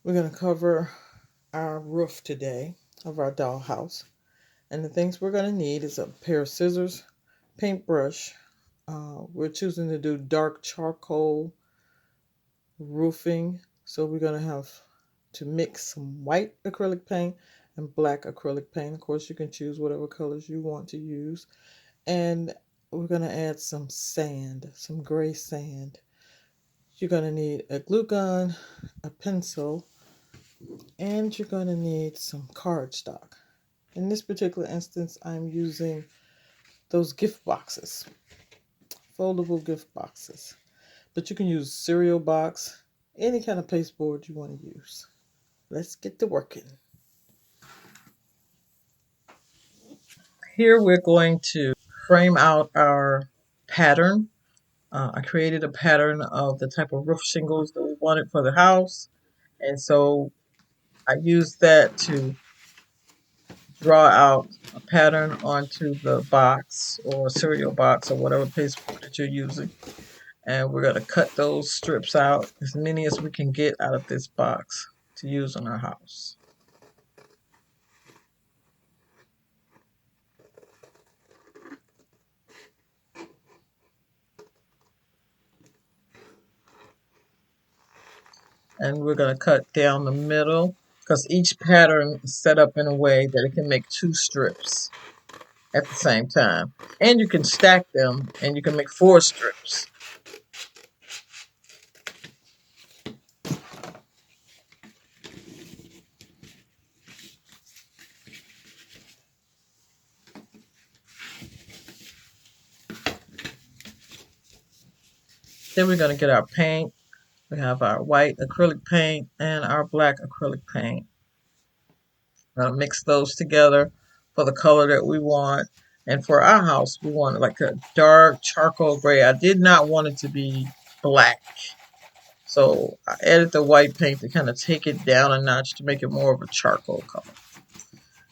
We're going to cover our roof today of our dollhouse. And the things we're going to need is a pair of scissors, paintbrush. We're choosing to do dark charcoal roofing. So we're going to have to mix some white acrylic paint and black acrylic paint. Of course, you can choose whatever colors you want to use. And we're going to add some sand, some gray sand. You're going to need a glue gun, a pencil, and you're going to need some cardstock. In this particular instance, I'm using those gift boxes, foldable gift boxes. But you can use cereal box, any kind of pasteboard you want to use. Let's get to working. Here we're going to frame out our pattern. I created a pattern of the type of roof shingles that we wanted for the house. And so I used that to draw out a pattern onto the box or cereal box or whatever pasteboard that you're using. And we're going to cut those strips out, as many as we can get out of this box to use on our house. And we're going to cut down the middle because each pattern is set up in a way that it can make two strips at the same time. And you can stack them and you can make four strips. Then we're going to get our paint. We have our white acrylic paint and our black acrylic paint. We're going to mix those together for the color that we want. And for our house, we want like a dark charcoal gray. I did not want it to be black. So I added the white paint to kind of take it down a notch to make it more of a charcoal color.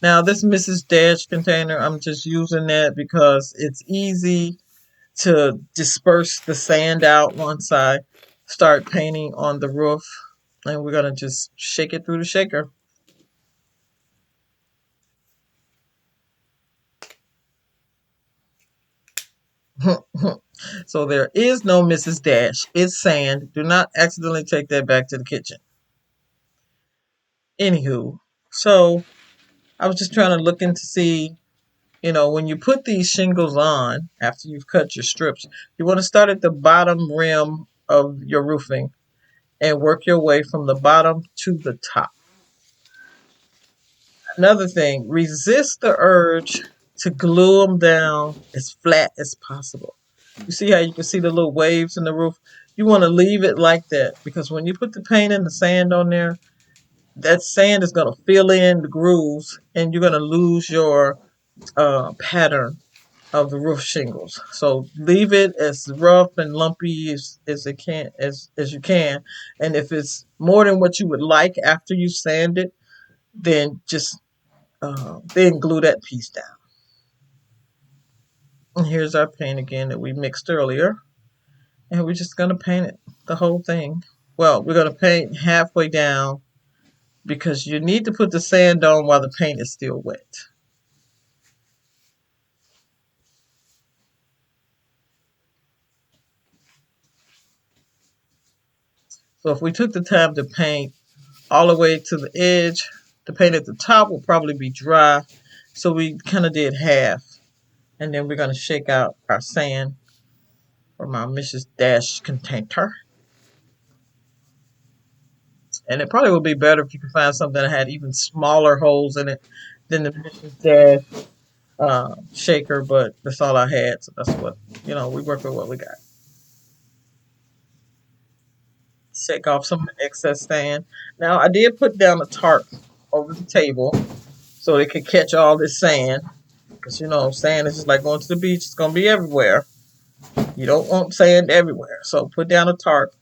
Now this Mrs. Dash container, I'm just using that because it's easy to disperse the sand out once I start painting on the roof. And we're going to just shake it through the shaker. So there is no Mrs. Dash. It's sand. Do not accidentally take that back to the kitchen. Anywho, so I was just trying to look in to see, when you put these shingles on after you've cut your strips, you want to start at the bottom rim of your roofing and work your way from the bottom to the top. Another thing, resist the urge to glue them down as flat as possible. You see how you can see the little waves in the roof? You want to leave it like that because when you put the paint and the sand on there, that sand is going to fill in the grooves and you're going to lose your pattern of the roof shingles. So leave it as rough and lumpy as it can as you can. And if it's more than what you would like after you sand it, then just then glue that piece down. And here's our paint again that we mixed earlier. And we're just going to paint it, the whole thing. Well, we're going to paint halfway down because you need to put the sand on while the paint is still wet. So if we took the time to paint all the way to the edge, the paint at the top will probably be dry. So we kind of did half. And then we're going to shake out our sand from our Mrs. Dash container. And it probably would be better if you could find something that had even smaller holes in it than the Mrs. Dash shaker, but that's all I had. So that's what, we work with what we got. Shake off some excess sand. Now, I did put down a tarp over the table so it could catch all this sand. Because, sand is just like going to the beach. It's going to be everywhere. You don't want sand everywhere. So put down a tarp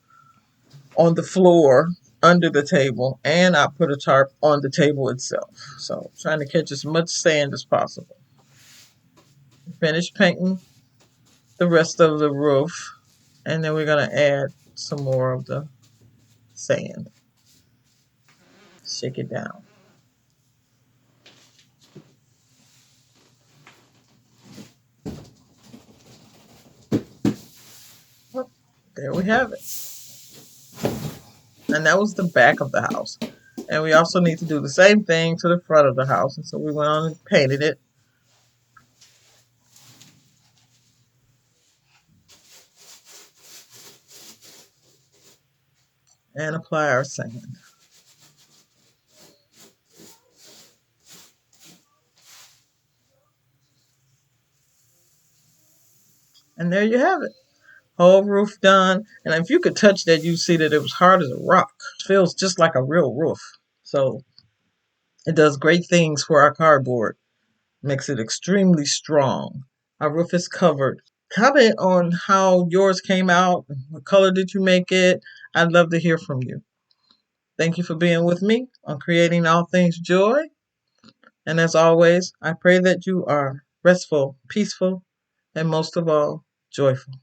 on the floor under the table. And I put a tarp on the table itself. So trying to catch as much sand as possible. Finish painting the rest of the roof. And then we're going to add some more of the sand. Shake it down. Well, there we have it. And that was the back of the house. And we also need to do the same thing to the front of the house. And so we went on and painted it. And apply our sand. And there you have it. Whole roof done. And if you could touch that, you'd see that it was hard as a rock. It feels just like a real roof. So it does great things for our cardboard. Makes it extremely strong. Our roof is covered. Comment on how yours came out. What color did you make it? I'd love to hear from you. Thank you for being with me on Creating All Things Joy. And as always, I pray that you are restful, peaceful, and most of all, joyful.